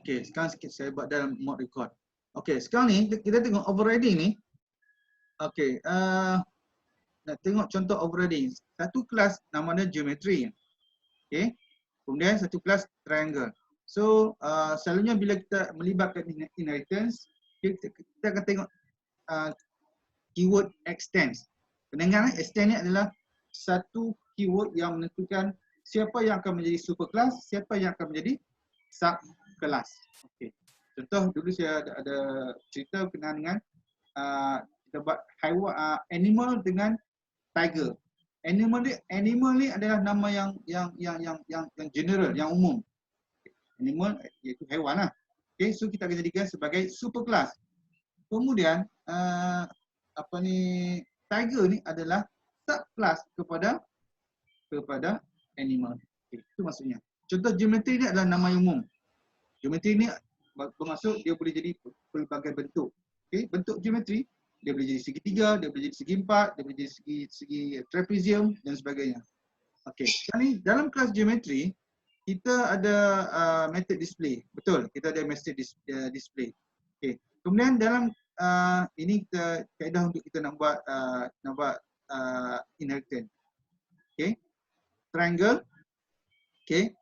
Okey, sekarang saya buat dalam mode record. Okey, sekarang ni kita tengok overriding ni. Okey, nak tengok contoh overriding. Satu kelas nama dia geometry. Okey. Kemudian satu kelas triangle. So, selalunya bila kita melibatkan inheritance, kita akan tengok keyword extends. Pendengar, extend ni adalah satu keyword yang menentukan siapa yang akan menjadi superclass, siapa yang akan menjadi subclass. Okey. Contoh dulu saya ada cerita berkenaan dengan kita buat haiwan, animal dengan tiger. Animal ni adalah nama yang general, yang umum. Animal iaitu haiwan lah. Okey, so kita akan jadikan sebagai superclass. Kemudian tiger ni adalah subclass kepada animal. Okay, itu maksudnya. Contoh geometri ni adalah nama yang umum. Geometri ni bermaksud dia boleh jadi pelbagai bentuk. Okay, bentuk geometri dia boleh jadi segitiga, dia boleh jadi segi empat, dia boleh jadi segi trapezium dan sebagainya. Okey, sekarang ni dalam kelas geometri kita ada method display. Betul, kita ada method display. Okey. Kemudian dalam ini kita kaedah untuk kita nak buat inheritance. Okey. Triangle. Okey.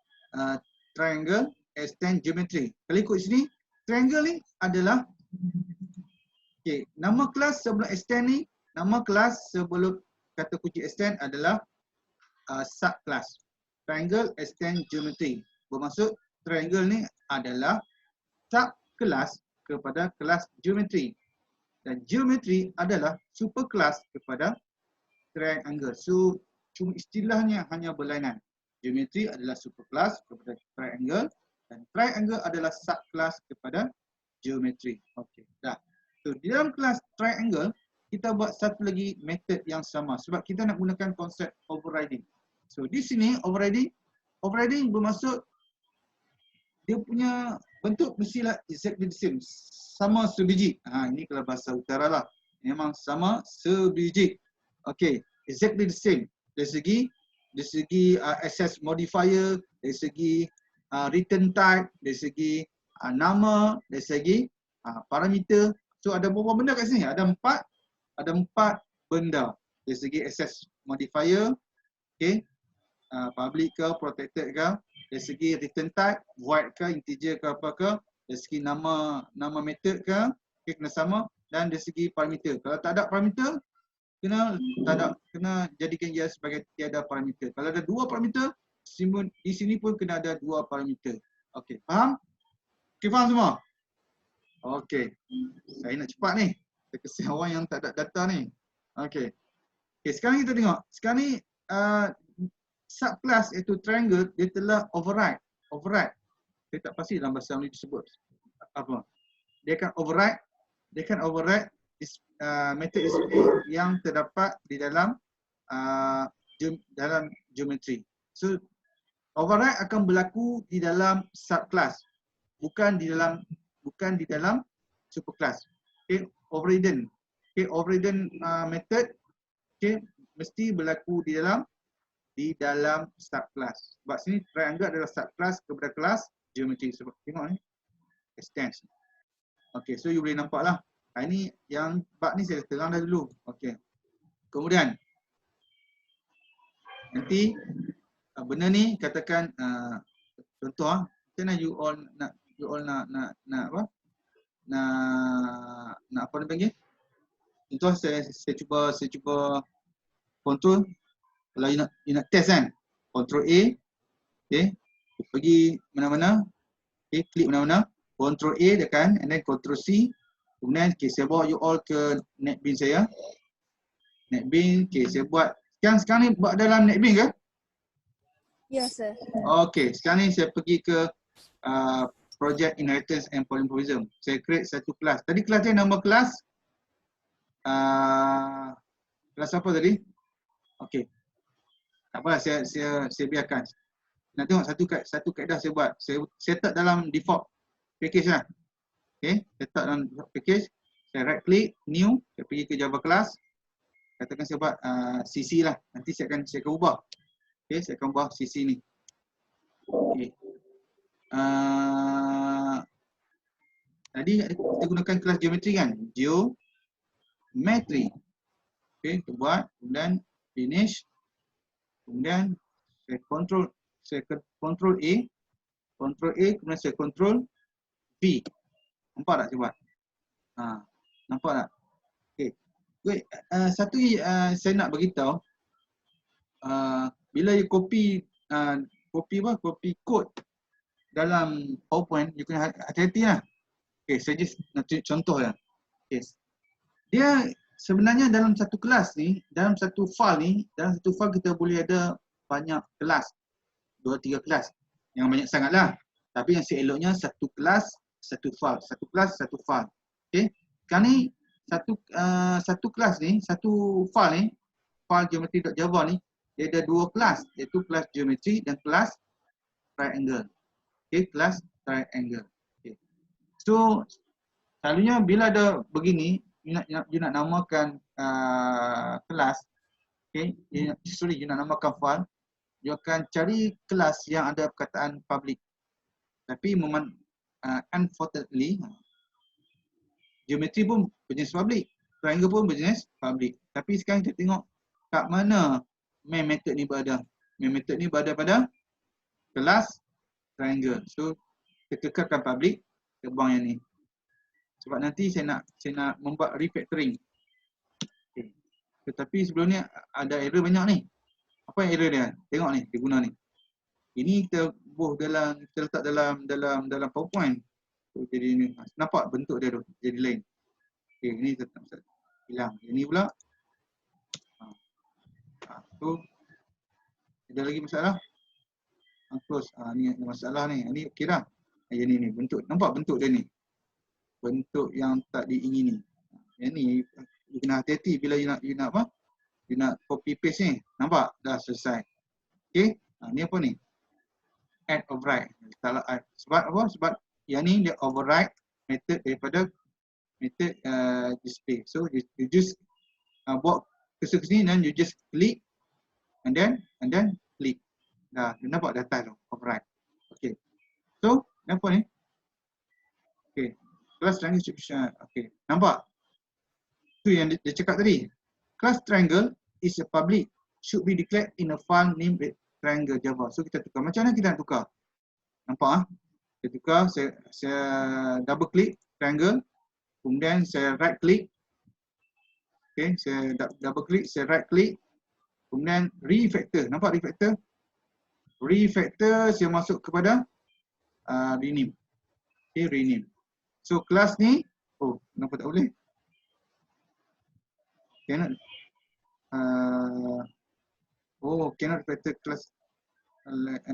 Triangle extend geometry. Kalau ikut sini, triangle ni adalah nama kelas sebelum extend ni, nama kelas sebelum kata kunci extend adalah subclass. Triangle extend geometry. Bermaksud triangle ni adalah subclass kepada kelas geometry. Dan geometry adalah superclass kepada triangle. So cuma istilahnya hanya berlainan. Geometry adalah superclass kepada triangle dan triangle adalah subclass kepada geometry. Okey, dah. So di dalam kelas triangle kita buat satu lagi method yang sama sebab kita nak gunakan konsep overriding. So di sini overriding bermaksud dia punya bentuk mestilah exactly the same, sama sebiji. Ini kalau bahasa utara lah. Memang sama sebiji. Okey, exactly the same. Dari segi access modifier, dari segi return type, dari segi nama, dari segi parameter. So ada beberapa benda kat sini. Ada empat benda. Dari segi access modifier, okey, public ke, protected ke, dari segi return type, void ke, integer ke, apa ke, dari segi nama method ke, okay, kena sama, dan dari segi parameter. Kalau tak ada parameter, kena jadikan dia sebagai tiada parameter. Kalau ada dua parameter, di sini pun kena ada dua parameter. Okey, faham? Okey, faham semua? Okey. Saya nak cepat ni. Kesian orang yang tak ada data ni. Okey. Okey, sekarang kita tengok. Sekarang ni subclass iaitu triangle dia telah override. Saya tak pasti dalam bahasa ini disebut apa. Dia akan override method display yang terdapat di dalam geometry. So override akan berlaku di dalam subclass, bukan di dalam superclass. Okay, overridden method mesti berlaku di dalam subclass. Sebab sini triangle adalah subclass kepada kelas geometry. Sebab tengok ni extends. Okey, so you boleh nampak lah. Ini yang bab ni saya terang dah dulu. Okey. Kemudian nanti benda ni katakan contoh macam mana you all nak apa? Nak apa dipanggil? Contoh saya cuba control. Kalau you nak test kan, Ctrl A, okay, pergi mana-mana, okay, klik mana-mana, Ctrl A tekan, and then Ctrl C, kemudian okay, saya bawa you all ke NetBeans saya. NetBeans, okay, saya buat, sekarang ni buat dalam NetBeans ke? Ya, sir. Okay, sekarang ni saya pergi ke Project Inheritance and Polymorphism. Saya create satu kelas. Tadi kelas dia nama kelas kelas apa tadi? Okay. Tak apalah, saya biarkan. Nak tengok satu kaedah saya buat. Saya set up dalam default package lah. Okay, set up dalam default package. Saya right click, new, saya pergi ke Java class. Katakan saya buat CC lah. Nanti saya akan ubah. Okay, saya akan ubah CC ni. Okay. Tadi kita gunakan kelas geometri kan? Geometri. Okey, kita buat, kemudian finish, kemudian saya control A, kemudian saya control V. Nampak tak saya buat? Nampak tak? Okey. Wait, satu saya nak beritahu, bila you copy copy code dalam PowerPoint, you kena hati-hati lah. Okay, saya just nak tunjuk contoh lah. Okay. Dia sebenarnya dalam satu kelas ni, dalam satu file kita boleh ada banyak kelas. 2-3 kelas. Yang banyak sangat lah. Tapi yang seeloknya satu kelas, satu file. Satu kelas, satu file. Okay. Sekarang ni, satu kelas ni, satu file ni, file geometry.java ni, dia ada 2 kelas. Iaitu kelas geometry dan kelas triangle. Okay, kelas triangle. Okay. So, selalunya bila ada begini, you nak namakan kelas, okay, you nak namakan file, you akan cari kelas yang ada perkataan public. Tapi unfortunately, geometry pun berjenis public, triangle pun berjenis public. Tapi sekarang kita tengok kat mana main method ni berada. Main method ni berada pada kelas triangle. So, kita kekalkan public, kita buang yang ni. Sebab nanti saya nak membuat refactoring. Okay. Tetapi sebelum ni ada error banyak ni. Apa yang error dia? Tengok ni, dia guna ni. Ini kita letak dalam PowerPoint. So, jadi ni. Nampak bentuk dia tu, jadi lain. Okey, ini tetap hilang. Ini pula. Tu ada lagi masalah? Close. Ni ada masalah ni. Ini okey dah. Yang ni bentuk. Nampak bentuk dia ni? Bentuk yang tak diingini. Yang ni you kena hati-hati bila you nak apa? You nak copy paste ni. Nampak? Dah selesai. Okey. Ni apa ni? Add override. Salah add. Sebab apa? Sebab yang ni dia override method daripada method display. So you just buat cursor ke sini dan you just click and then click. Dah nampak data tu override. Okey. So, apa ni? Okey. Class triangle distribution. Okey. Nampak? Tu yang dia cakap tadi. Class triangle is a public, should be declared in a file named triangle Java. So kita tukar. Macam mana kita nak tukar? Nampak? Saya tukar. Saya double click triangle. Kemudian saya right click. Okay, saya double click, saya right click. Kemudian refactor. Nampak refactor? Refactor saya masuk kepada rename. Okay, rename. So kelas ni, kenapa tak boleh? Cannot. Cannot refactor class 6.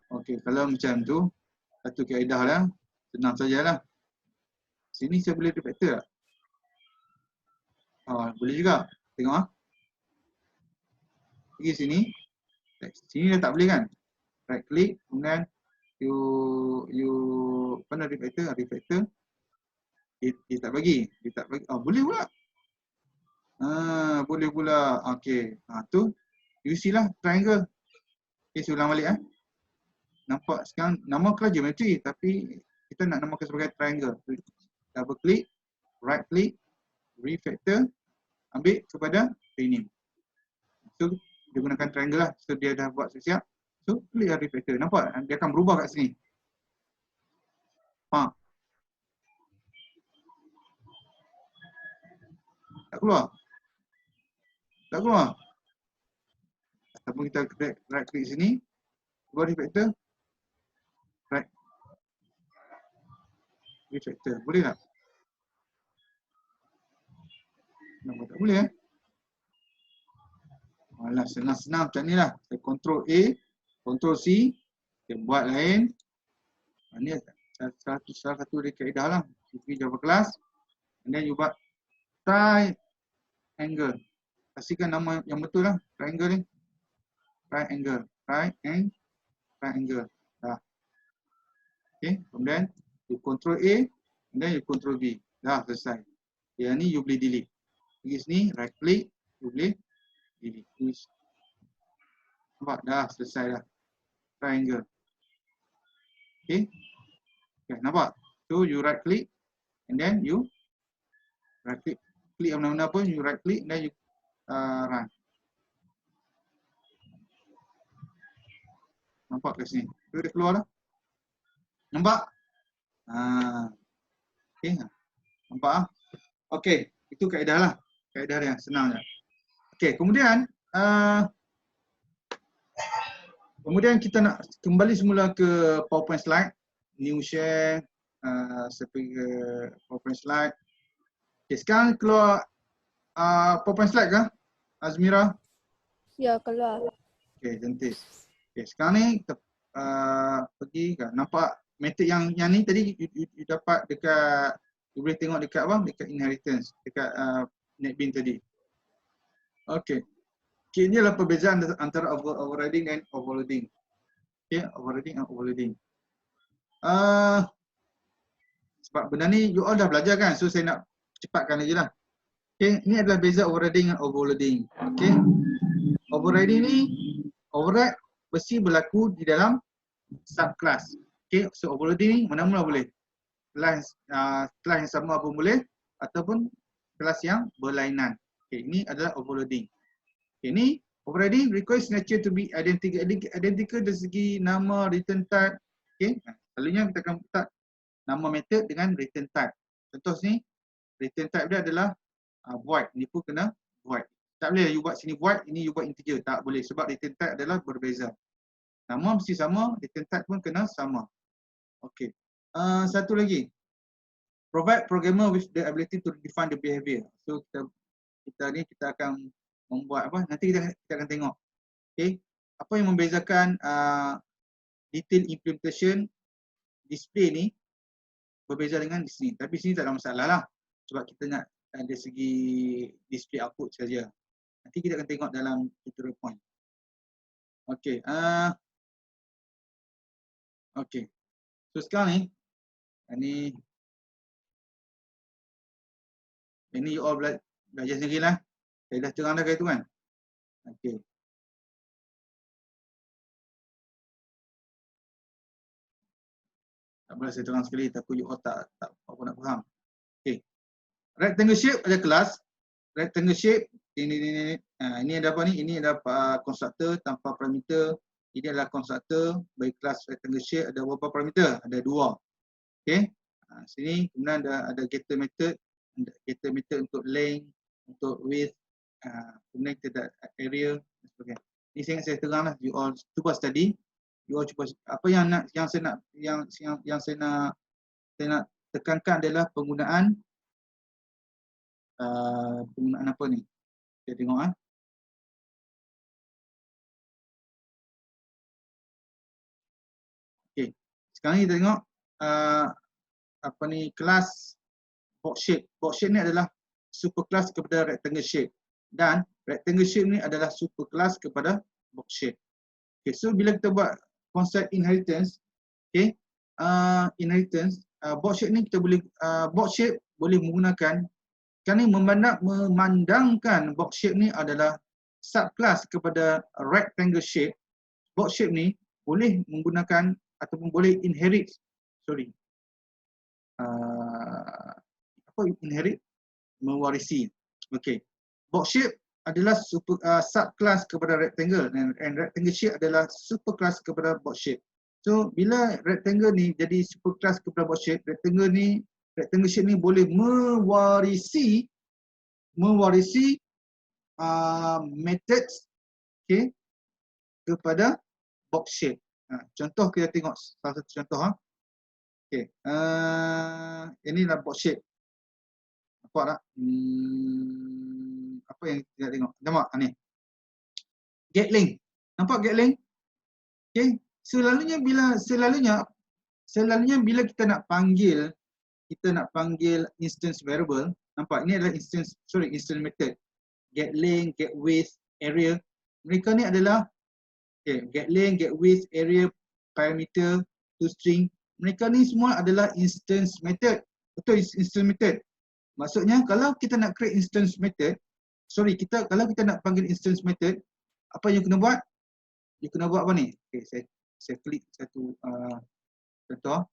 Okay, kalau macam tu, satu kaedah lah. Senang sajalah. Sini saya boleh refactor tak? Boleh juga. Tengok pergi sini. Sini dah tak boleh kan? Right click, kemudian you mana refactor? Dia tak bagi. Boleh pula. Boleh pula. Okey. Tu you see lah triangle. Okay, saya ulang balik Nampak sekarang nama kelas geometry tapi kita nak namakan sebagai triangle. Double click, right click, refactor, ambil kepada rename. So dia gunakan triangle lah. So dia dah buat siap. So klik refactor. Nampak dia akan berubah kat sini. Tak keluar. Ataupun kita right click sini, buat refactor. Right. Refactor. Boleh tak? Kenapa tak boleh Alah, senang-senang macam ni lah. Saya Ctrl A, Ctrl C, saya buat lain. Ini salah satu dari kaedah lah. You pergi Java class, and then you buat triangle. Pastikan nama yang betul lah, triangle ni. Triangle. Dah. Okay, kemudian you Ctrl A, and then you Ctrl V. Dah, selesai. Yang ni you boleh delete. Pergi sini, right click, you boleh delete. Nampak? Dah, selesai dah. Triangle. Okay, nampak? So you right click and then you right click mana-mana pun you right click and then you run. Nampak kat sini. Tu dia keluar dah. Nampak? Okay. Nampak ah? Okay, itu kaedah lah. Kaedah yang senang je. Okay, kemudian kita nak kembali semula ke PowerPoint slide. New share, seperti ke PowerPoint slide. Okay, sekarang keluar PowerPoint slide kah, Azmira? Ya, keluar. Okay, cantik. Okay, sekarang ni kita pergi kan. Nampak method yang ni tadi you dapat dekat, you boleh tengok dekat apa? Dekat inheritance, dekat NetBeans tadi. Okay. Okay, ini adalah perbezaan antara overriding dan overloading. Okay, overriding dan overloading. Sebab benda ni you all dah belajar kan, so saya nak cepatkan aja lah. Okay, ini adalah beza overriding dan overloading. Okay, overriding ni, override mesti berlaku di dalam subclass. Okay, so overloading ni mana-mana boleh. Kelas yang sama pun boleh ataupun kelas yang berlainan. Okay, ini adalah overloading. Okay, ni overriding requires nature to be identical. Identical dari segi nama, return type. Okay, selalunya kita akan letak nama method dengan return type. Contoh sini, return type dia adalah void. Ni pun kena void. Tak boleh you buat sini void, ini you buat integer. Tak boleh sebab return type adalah berbeza. Nama mesti sama, return type pun kena sama. Okay. Satu lagi. Provide programmer with the ability to define the behavior. So kita akan membuat apa? Nanti kita akan tengok. Okay. Apa yang membezakan detail implementation display ni berbeza dengan di sini. Tapi sini tak ada masalah lah. Sebab kita nak dari segi display output saja. Nanti kita akan tengok dalam tutorial point. Okay. Okay. So sekarang ni, ini you all belajar sendirilah. Saya dah terang dah kait tu kan. Okay. Tak boleh saya terang sekali, takut you all tak apa nak faham. Okay. Rectangle shape ada kelas. Rectangle shape ini ada apa ni? Ini ada constructor tanpa parameter. Ini adalah constructor bagi kelas rectangle shape ada berapa parameter? Ada 2. Okay. Sini kemudian ada getter method. Getter method untuk length, untuk width, kemudian kita ada area dan sebagainya. Ini saya terang lah. You all cuba study. You all cuba apa yang saya nak tekankan adalah penggunaan apa ni? Kita tengok Okay. Sekarang kita tengok apa ni, kelas box shape. Box shape ni adalah superclass kepada rectangle shape dan rectangle shape ni adalah superclass kepada box shape. Okay, so bila kita buat konsep inheritance, okay, inheritance box shape ni kita boleh box shape boleh menggunakan kerana memandangkan box shape ni adalah subclass kepada rectangle shape. Box shape ni boleh menggunakan ataupun boleh inherit, inherit, mewarisi. Okey. Box shape adalah subclass kepada rectangle dan rectangle shape adalah superclass kepada box shape. So bila rectangle ni jadi superclass kepada box shape, rectangle shape ni boleh mewarisi methods, okay, kepada box shape. Contoh kita tengok salah satu contoh. Okay. Inilah box shape. Nampak tak? Apa yang kita tengok? Nampak ni. Get length. Nampak get length? Okay. Selalunya bila kita nak panggil instance variable, nampak ini adalah instance method. Get length, get width, area. Mereka ni adalah get length, get width, area, parameter, toString. Mereka ni semua adalah instance method. Betul, instance method. Maksudnya kalau kita nak create instance method, kalau kita nak panggil instance method, apa yang kena buat? You kena buat apa ni? Okay, saya klik satu contoh.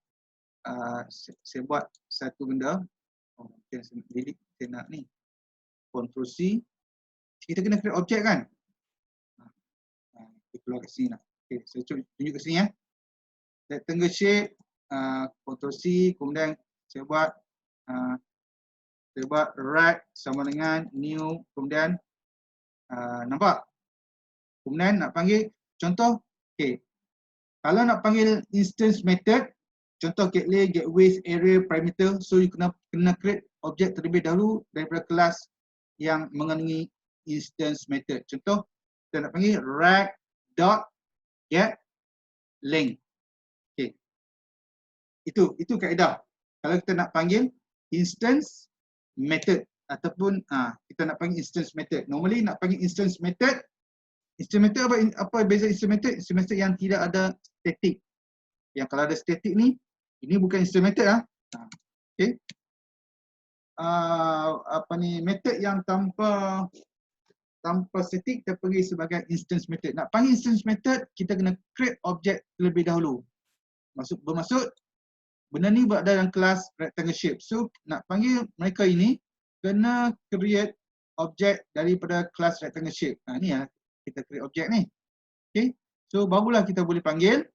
saya buat satu benda. Oh, mungkin saya nak delete, saya nak ni. Ctrl C. Kita kena create objek kan? Kita keluar kat sini lah. Okay, saya tunjuk kat sini ya. Rectangle shape, Ctrl C, kemudian saya buat rect sama dengan new, kemudian nampak? Kemudian nak panggil contoh, okay. Kalau nak panggil instance method, contoh gateway, gateways, area, parameter, so you kena create objek terlebih dahulu daripada kelas yang mengandungi instance method. Contoh, kita nak panggil rect dot get link. Okay. Itu kaedah. Kalau kita nak panggil instance method ataupun kita nak panggil instance method. Normally nak panggil instance method apa beza instance method? Instance method yang tidak ada static. Yang kalau ada static ni, ini bukan instance method Okay. Method yang tanpa static kita panggil sebagai instance method. Nak panggil instance method, kita kena create objek terlebih dahulu. Bermaksud benda ni berada dalam kelas rectangle shape. So nak panggil mereka ini kena create objek daripada kelas rectangle shape. Ni ya, kita create objek ni. Okay. So barulah kita boleh panggil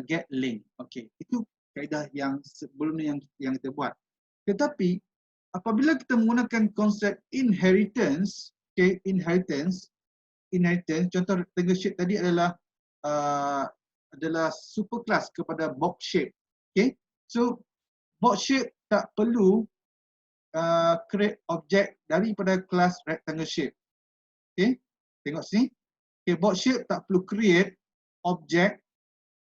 get link. Okay. Itu kaedah yang sebelum ni yang kita buat. Tetapi apabila kita menggunakan konsep inheritance, okay, inheritance, contoh rectangle shape tadi adalah superclass kepada box shape. Okay. So box shape tak perlu create objek daripada kelas rectangle shape. Okay. Tengok sini. Okay, box shape tak perlu create objek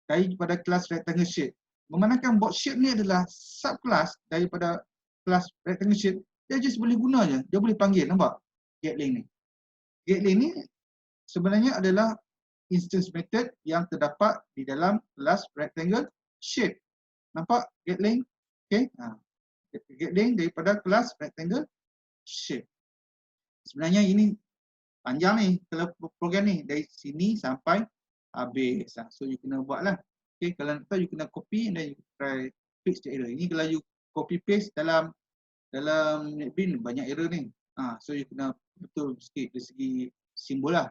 daripada kelas rectangle shape. Memandangkan box shape ni adalah subclass daripada kelas rectangle shape, dia just boleh guna je. Dia boleh panggil, nampak? Getlink ni. Getlink ni sebenarnya adalah instance method yang terdapat di dalam kelas rectangle shape. Nampak getlink? Okay. Getlink daripada kelas rectangle shape. Sebenarnya ini panjang ni kalau program ni dari sini sampai habis. So you kena buatlah. Okay, kalau nak tahu you kena copy and then you try fix the error. Ini kalau you copy paste dalam NetBeans banyak error ni. So you kena betul sikit dari segi simbol lah.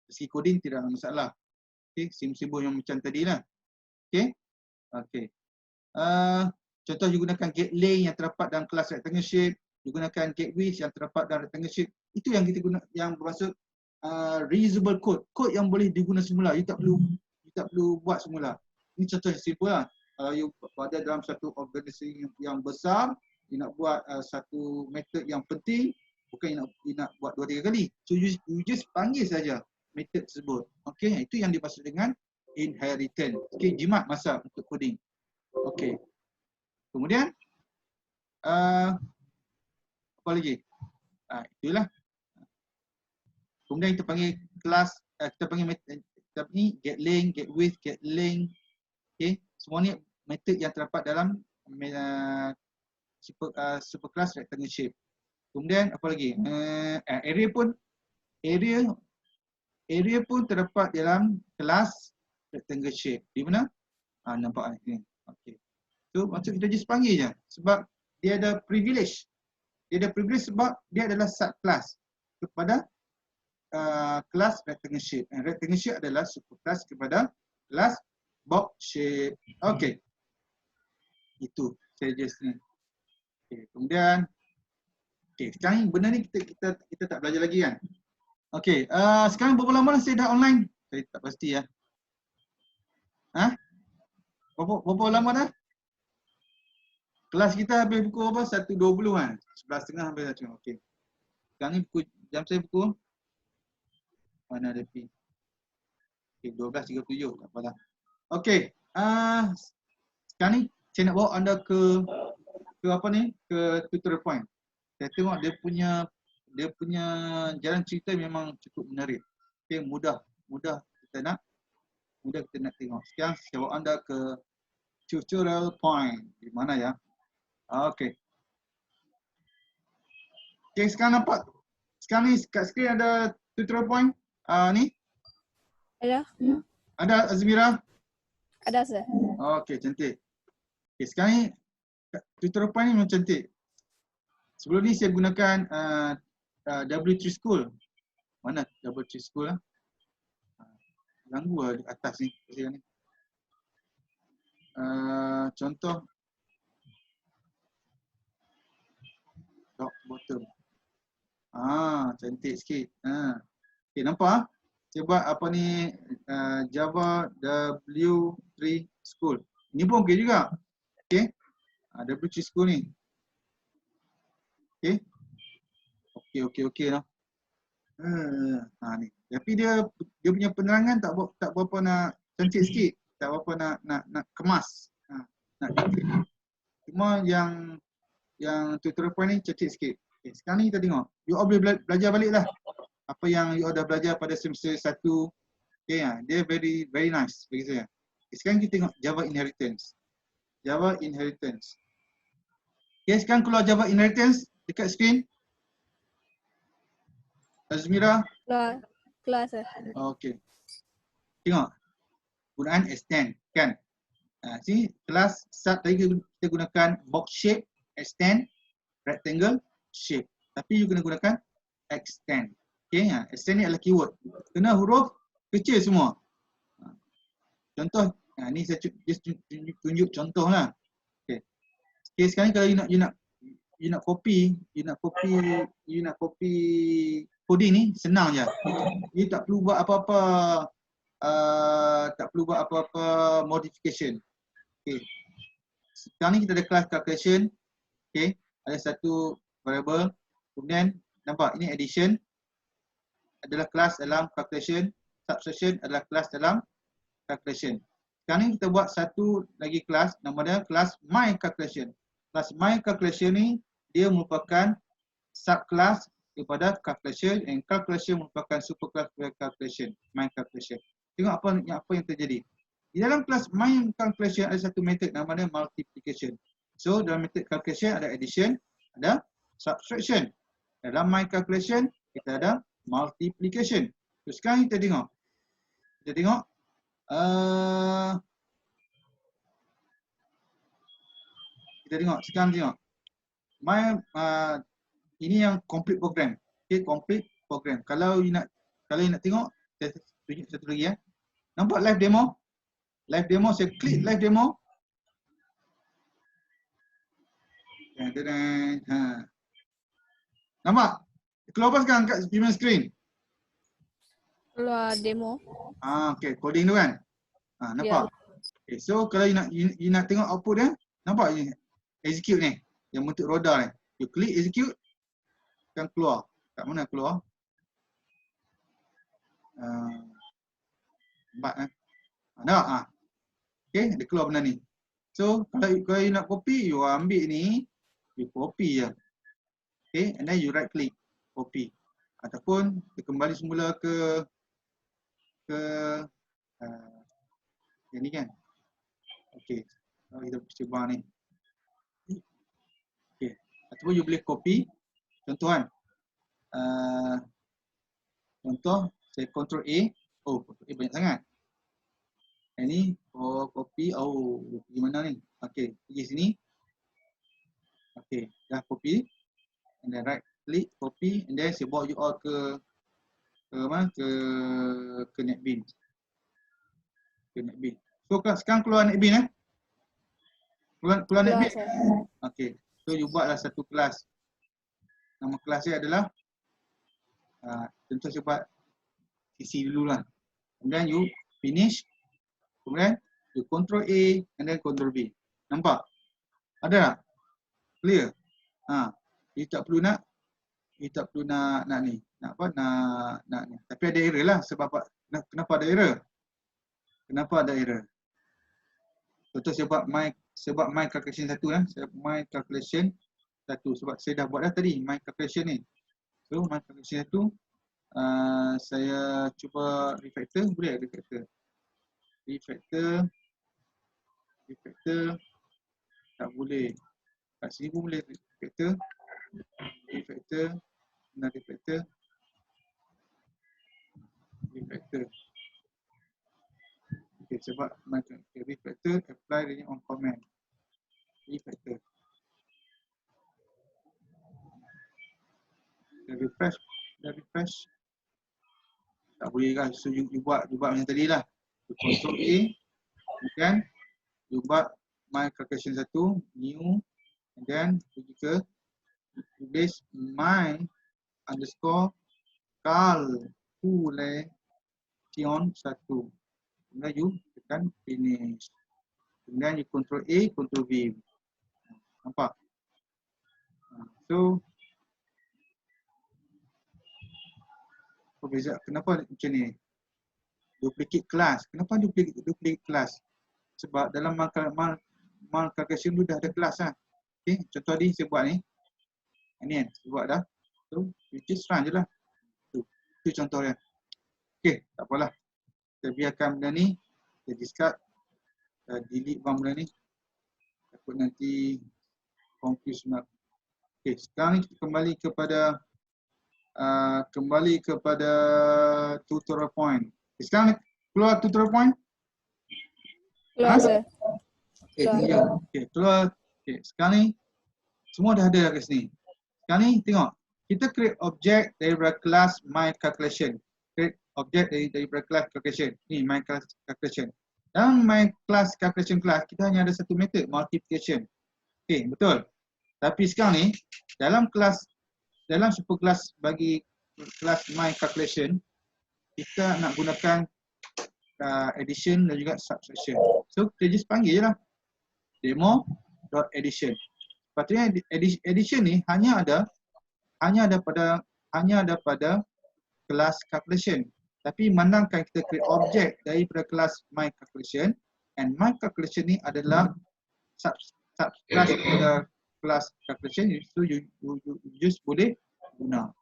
Dari segi coding tidak ada masalah. Okay, simbol yang macam tadi lah. Okay. Okay. Contoh you gunakan getlink yang terdapat dalam kelas rectangle shape, you gunakan gateways yang terdapat dalam rectangle shape. Itu yang kita guna, yang bermaksud reusable code. Kod yang boleh diguna semula. You tak perlu buat semula. Ini contoh yang simple lah. Kalau you ada dalam satu organisasi yang besar, you nak buat satu method yang penting, bukan you nak buat 2-3 kali. So you just panggil saja method tersebut. Okay, itu yang dimaksud dengan inheritance. Okay, jimat masa untuk coding. Okay. Kemudian apa lagi? Itulah. Kemudian kita panggil kelas, kita panggil method ni getlink, gateways, getlink. Okay, semua ni method yang terdapat dalam superclass rectangle shape. Kemudian apa lagi? Area pun terdapat dalam kelas rectangle shape. Di mana? Nampak ni. Okay. So maksud kita just panggil je sebab dia ada privilege. Dia ada privilege sebab dia adalah subclass kepada kelas rectangle shape. Rectangle shape adalah superclass kepada kelas box shape. Okay. Itu saya just ni. Okay. Kemudian sekarang benda ni kita tak belajar lagi kan. Okay. Sekarang berapa lama dah saya dah online? Saya tak pasti ya. Berapa lama dah? Kelas kita habis pukul apa? 1.20 kan? 11.30 habis dah. Okay. Sekarang ni jam saya pukul mana ada P? Okay, 12.37. Tak apalah. Okay. Sekarang ni saya nak bawa anda ke apa ni? Ke tutorial point. Saya tengok dia punya jalan cerita memang cukup menarik. Okay, mudah kita nak tengok. Sekarang saya bawa anda ke tutorial point. Di mana ya? Okay. Okay, sekarang nampak. Sekarang ni kat skrin ada tutorial point. Ni. Ada. Ada Azmira? Ada sir. Okey, cantik. Okey, sekarang ni tutorial point ni memang cantik. Sebelum ni saya gunakan W3 School. Mana W3 School lah? Ganggu lah di atas ni. Ni. Contoh top bottom. Cantik sikit. Okey, nampak? Saya buat apa ni Java W3 School. Ni pun okey juga. Okey. W3 School ni. Okey. Okey lah. Ni. Tapi dia punya penerangan tak berapa nak cantik sikit. Tak berapa nak kemas. Nak detail. Cuma yang tutorial point ni cantik sikit. Okay, sekarang ni kita tengok. You all boleh belajar balik lah. Apa yang you all dah belajar pada semester 1. Okay, dia very nice bagi saya. Okay, sekarang kita tengok Java Inheritance. Java Inheritance. Okay, sekarang keluar Java Inheritance dekat screen. Azmira. Keluar sir. Okay. Tengok. Gunaan extend kan. Sini kelas start tadi kita gunakan box shape, extend, rectangle, shape. Tapi you kena gunakan extend. Okay, extend ni adalah keyword. Kena huruf kecil semua. Contoh, ni saya tunjuk contoh lah. Okay. Okay, sekarang kalau you nak copy coding ni senang je. You tak perlu buat apa-apa modification. Okay. Sekarang ni kita ada kelas calculation. Okay. Ada satu variable. Kemudian nampak ini addition adalah kelas dalam calculation. Subtraction adalah kelas dalam calculation. Sekarang ni kita buat satu lagi kelas. Nama dia kelas my calculation. Kelas my calculation ni dia merupakan subclass daripada calculation, and calculation merupakan superclass daripada calculation, my calculation. Tengok apa yang terjadi. Di dalam kelas my calculation ada satu method nama dia multiplication. So dalam method calculation ada addition, ada subtraction. Dalam my calculation kita ada multiplication. So sekarang kita tengok. Sekarang tengok. Ini yang complete program. Okay, complete program. Kalau you nak tengok, saya tunjuk satu lagi ya. Nampak live demo? Live demo, saya klik live demo. Nampak? Keluar apa sekarang kat human screen? Keluar demo. Okay, coding tu kan? Nampak? Okay, so kalau you nak tengok output dia, nampak ni? Execute ni, yang bentuk roda ni. You klik execute, akan keluar. Kat mana keluar? Nampak kan? Nampak? Okay, dia keluar benda ni. So, kalau you nak copy, you ambil ni, you copy je. Okay, and then you right click, copy. Ataupun, kita kembali semula ke yang ni kan? Okay, kalau kita cuba ni. Okay, ataupun you boleh copy. Contoh kan? Contoh, saya Ctrl A. Oh, Ctrl A banyak sangat. Yang ni, copy. Pergi mana ni? Okay, pergi sini. Okay, dah copy. And then right click, copy. And then saya bawa you all ke NetBeans. Ke NetBeans. So, sekarang keluar NetBeans Keluar NetBeans? Okay, so you buatlah satu kelas. Nama kelas dia adalah contoh saya buat CC dululah. Kemudian you finish. Kemudian you Ctrl A and then Ctrl B. Nampak? Ada tak? Clear? You tak perlu nak ni. Nak ni. Tapi ada error lah. Sebab apa? Kenapa ada error? Contoh saya buat my calculation 1 lah. Saya my calculation 1 sebab saya dah buat dah tadi my calculation ni. So my calculation 1 saya cuba refactor, boleh refactor. Refactor tak boleh. Kat sini pun boleh refactor. Refactor. Okay. sebab refactor apply dia on comment. Refactor. Refresh. Tak boleh kan. So you buat macam tadi lah. You control A. Kemudian you buat my calculation 1, new, and then pergi ke tulis my underscore calculation 1. Kemudian you tekan finish. Kemudian you control A, control V. Nampak? So beza. Kenapa macam ni? Duplicate class. Kenapa duplicate class? Sebab dalam calculation tu dah ada kelas lah. Okay, contoh ni saya buat ni. Ini kan, saya buat dah. So, you just run je lah. Itu contoh dia. Okay, tak apalah. Kita biarkan benda ni. Kita discard. Kita delete benda ni. Takut nanti confuse nak. Okay, sekarang ni kita kembali kepada tutorial point. Okay, sekarang ni keluar tutorial point. Keluar sir. Okay, keluar. Okay, sekarang ni semua dah ada kat sini. Sekarang ni tengok. Kita create object daripada kelas my calculation. Create object daripada kelas calculation. Ni my class calculation. Dalam my class calculation class kita hanya ada satu method, multiplication. Okay, betul. Tapi sekarang ni dalam super kelas bagi kelas my calculation kita nak gunakan addition dan juga subtraction. So kita just panggil je lah demo.addition. Sepatutnya addition ni hanya ada pada kelas calculation. Tapi mandangkan kita create object daripada kelas my calculation, and my calculation ni adalah subclass daripada kelas calculation, so you just boleh guna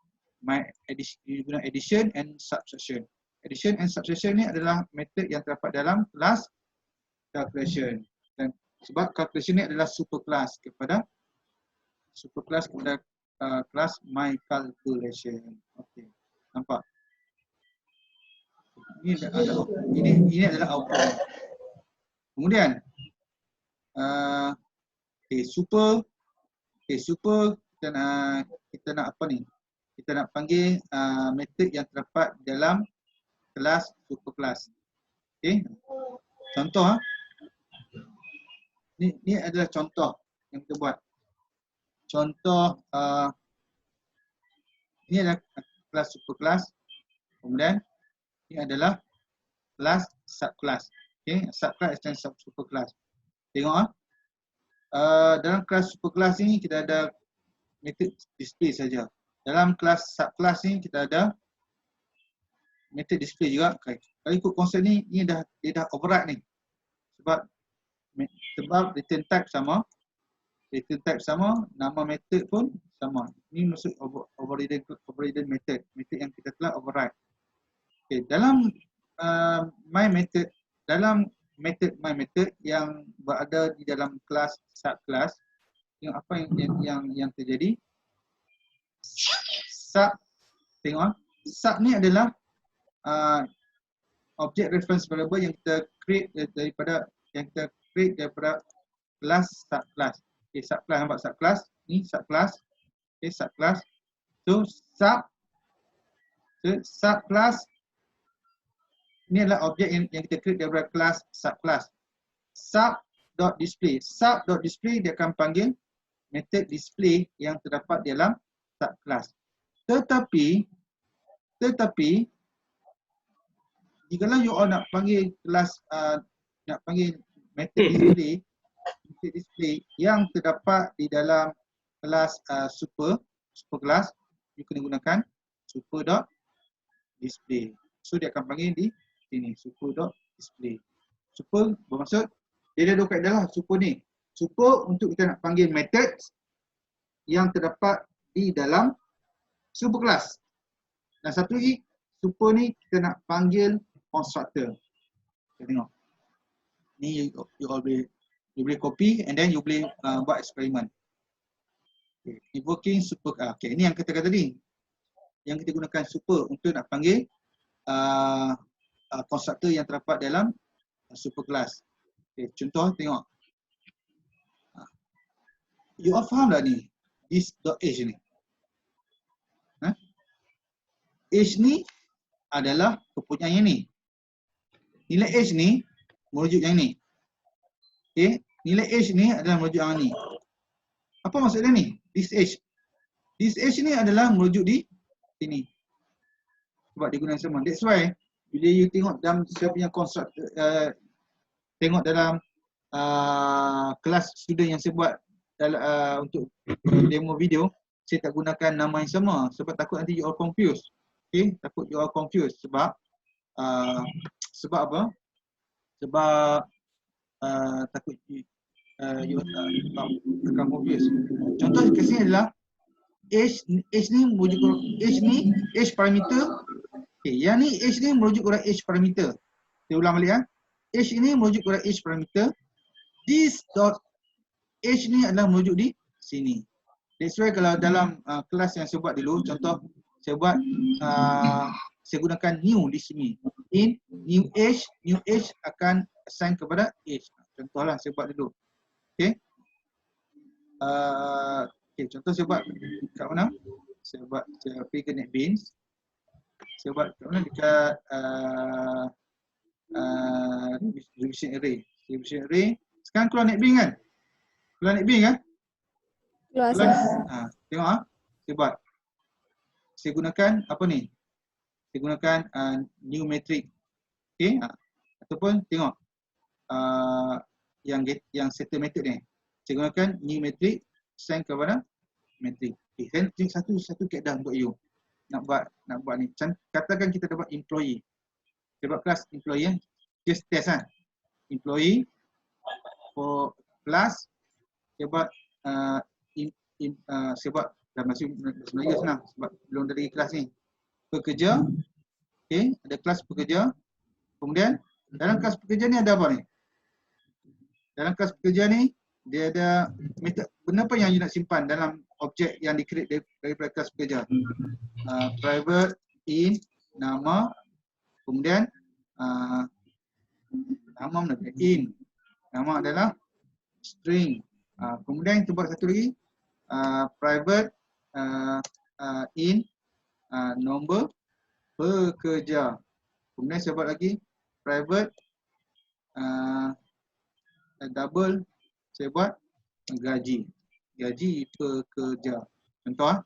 addition and subtraction. Addition and subtraction ni adalah method yang terdapat dalam kelas calculation. Dan sebab calculation ni adalah super class kepada kelas my calculation. Okey. Nampak? Ini adalah output. Kemudian super kita nak apa ni? Kita nak panggil method yang terdapat dalam kelas super class. Okey. Contoh ni adalah contoh yang kita buat. Contoh ini adalah kelas super class. Kemudian ini adalah kelas subclass. Okey, subclass dan super class. Tengok dalam kelas super class ni kita ada method display saja. Dalam kelas subclass ni kita ada method display juga. Kalau ikut konsep ni dia dah override ni. Sebab return type sama. Return type sama, nama method pun sama. Ini maksud overridden method. Method yang kita telah override. Okay, dalam my method yang berada di dalam kelas subclass, yang terjadi? Tengok, sub ni adalah object reference variable yang kita create daripada kelas subclass. Okay, subclass, nampak subclass? Ni subclass. Okay, subclass. So subclass ni adalah objek yang kita create daripada kelas subclass. Sub.display. Sub.display dia akan panggil method display yang terdapat dalam subclass. Tetapi jika you all nak panggil kelas method display yang terdapat di dalam kelas super class, you kena gunakan super.display. So dia akan panggil di sini super.display. Super bermaksud dia ada dua kaedah lah super ni. Super untuk kita nak panggil method yang terdapat di dalam super class. Dan satu lagi super ni kita nak panggil constructor. Kita tengok. Ni you boleh copy and then you boleh buat eksperimen. Okay. Invoking super. Okay, ini yang kita kata tadi. Yang kita gunakan super untuk nak panggil constructor yang terdapat dalam super class. Okay, contoh tengok. You all faham tak ni? This dot h ni. H ni adalah kepunyaan yang ni. Nilai H ni merujuk yang ni. Okay, nilai H ni adalah merujuk yang ni. Apa maksud dia ni? This H. This H ni adalah merujuk di sini. Sebab dia guna sama. That's why bila you tengok dalam saya punya construct, tengok dalam kelas student yang saya buat dalam, untuk demo video, saya tak gunakan nama yang sama sebab takut nanti you all confused. Okay, takut you all confused sebab apa? Sebab takut you akan confused. Contoh kat sini adalah H ni merujuk H parameter. Okay, yang ni H ni merujuk kepada H parameter. Saya ulang balik H ini merujuk kepada H parameter. This dot H ni adalah merujuk di sini. That's why kalau dalam kelas yang saya buat dulu, contoh saya buat saya gunakan new di sini. In new H akan assign kepada H. Contohlah saya buat dulu. Okay. Okay, contoh saya buat kat mana? Saya pergi ke NetBeans. Saya buat kat mana? Dekat revision array. Revision array. Sekarang keluar NetBeans kan? Keluar NetBeans kan? Keluar, sir. Tengok saya buat. Saya gunakan apa ni? Saya gunakan new metric. Okay? Ataupun tengok yang settle method ni. Saya gunakan new metric send kepada metric. Okay, saya tunjuk satu kaedah untuk you. Nak buat ni. Katakan kita dapat employee. Saya buat kelas employee just test employee for class. Saya buat saya buat dalam bahasa Melayu senang sebab belum dari kelas ni. Pekerja. Okay, ada kelas pekerja. Kemudian dalam kelas pekerja ni ada apa ni? Dalam kelas pekerja ni dia ada benda apa yang you nak simpan dalam objek yang di-create daripada kelas pekerja. Private, in, nama, kemudian nama mana? In. Nama adalah string. Kemudian kita buat satu lagi. Private, in, nombor pekerja. Kemudian saya buat lagi private, double, saya buat gaji pekerja. Contoh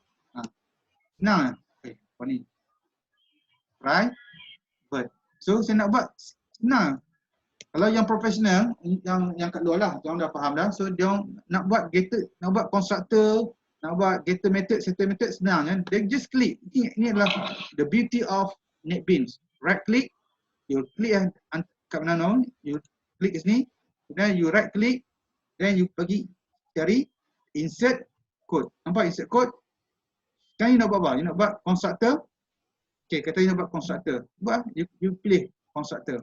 senang apa ni? Private. So saya nak buat senang. Kalau yang profesional, yang kat luar lah, dia dah faham dah. So dia nak buat getter, nak buat constructor, nak buat getter method, setter method senang kan. They just click. Ini adalah the beauty of NetBeans. Right click, you click kat mana you click kat sini, then you right click, then you pergi cari insert code. Nampak insert code? Sekarang you nak buat apa? You nak buat constructor. Okay, kata you nak buat constructor. Buat, you pilih constructor.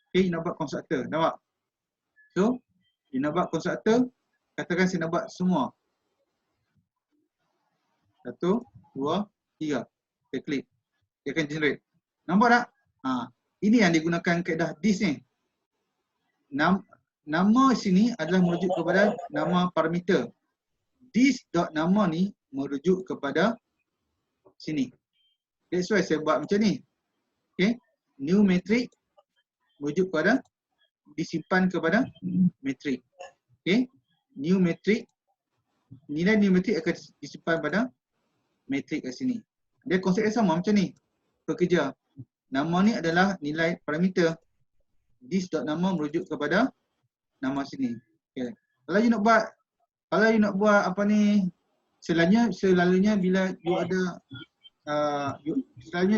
Okay, you nak buat constructor. Nampak? So, you nak buat constructor, katakan saya nak buat semua. 1, 2, 3. Saya klik. Dia akan generate. Nampak tak? Ini yang digunakan kaedah this ni. Nama sini adalah merujuk kepada nama parameter. This dot nama ni merujuk kepada sini. That's why saya buat macam ni. Okay. New metric merujuk kepada disimpan kepada metric. Okay. New metric, nilai new metric akan disimpan pada metric kat sini. Dia konsep yang sama macam ni. Pekerja. Nama ni adalah nilai parameter. This dot nama merujuk kepada nama sini. Okay. Kalau you nak buat apa ni, selalunya bila you ada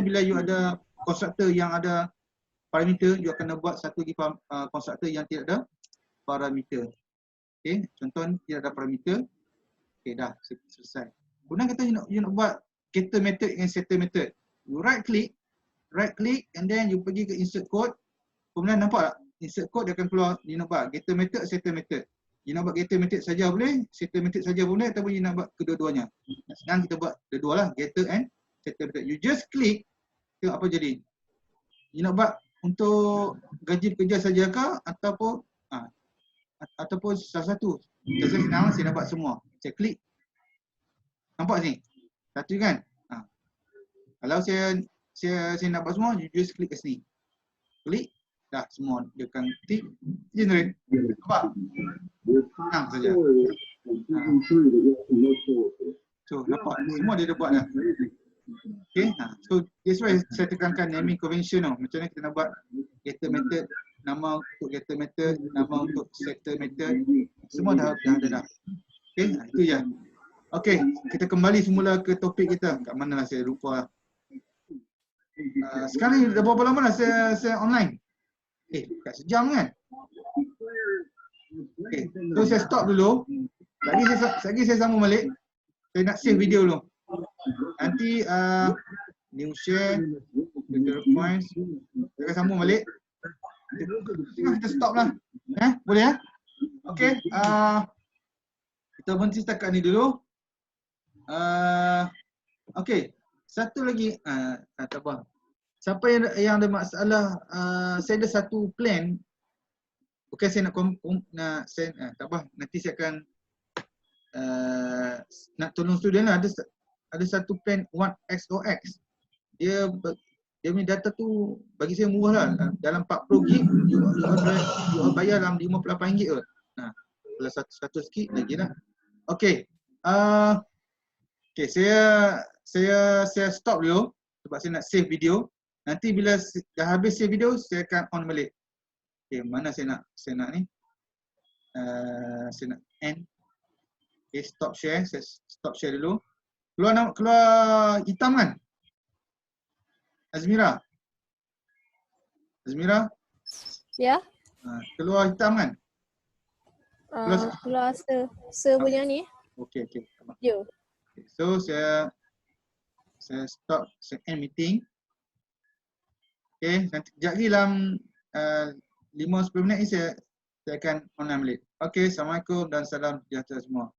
bila you ada constructor yang ada parameter, you akan buat satu lagi constructor yang tidak ada parameter. Okay, contoh tidak ada parameter. Okay, dah selesai. Kemudian kata you nak buat getter method dengan setter method. You right click and then you pergi ke insert code. Kemudian nampak tak? Insert code dia akan keluar, you nak buat getter method, setter method. You nak buat getter method saja boleh, setter method saja boleh, ataupun you nak buat kedua-duanya. Sekarang kita buat kedua lah, getter and setter method. You just click, tengok apa jadi. You nak buat untuk gaji pekerja sajakah ataupun ataupun salah satu. Saya senang, saya dapat semua. Saya klik. Nampak ni? Satu kan? Kalau saya nak buat semua, you just klik kat sini. Klik, dah semua dia akan tick, generate. Nampak? Senang saja. So, nampak? Semua dia dah buat dah. Okay, so that's why saya tekankan naming convention tau. Macam mana kita nak buat getter method, nama untuk getter method, nama untuk setter method, semua dah ada dah. Okay, itu je. Okay, kita kembali semula ke topik kita. Kat mana lah saya lupa lah. Sekarang ni dah berapa lama dah saya online? Kat sejam kan? Okay, so saya stop dulu. Lagi saya sambung balik. Saya nak save video dulu. Nanti new share, tutorial points. Saya akan sambung balik. Kita stop lah. Boleh ya? Okay. Kita berhenti setakat ni dulu. Okay. Satu lagi. Tak apa. Siapa yang ada masalah, saya ada satu plan. Bukan saya nak tak apa. Nanti saya akan nak tolong student lah. Ada satu plan 1XOX. Dia punya data tu bagi saya murah lah. Dalam 40 gig, you bayar dalam 58 gig kot. Kalau 100 gig lagi lah. Okay. Okay, saya stop dulu sebab saya nak save video. Nanti bila dah habis save video, saya akan on balik. Okay, mana saya nak ni? Saya nak end. Okay, stop share. Saya stop share dulu. Keluar hitam kan? Azmira? Ya. Keluar hitam kan? Keluar punya ni. Okay. Yo. Okay, so saya stop, saya end meeting. Okay, nanti sekejap lagi dalam 5-10 minit ni saya akan online balik. Okay, Assalamualaikum dan salam sejahtera semua.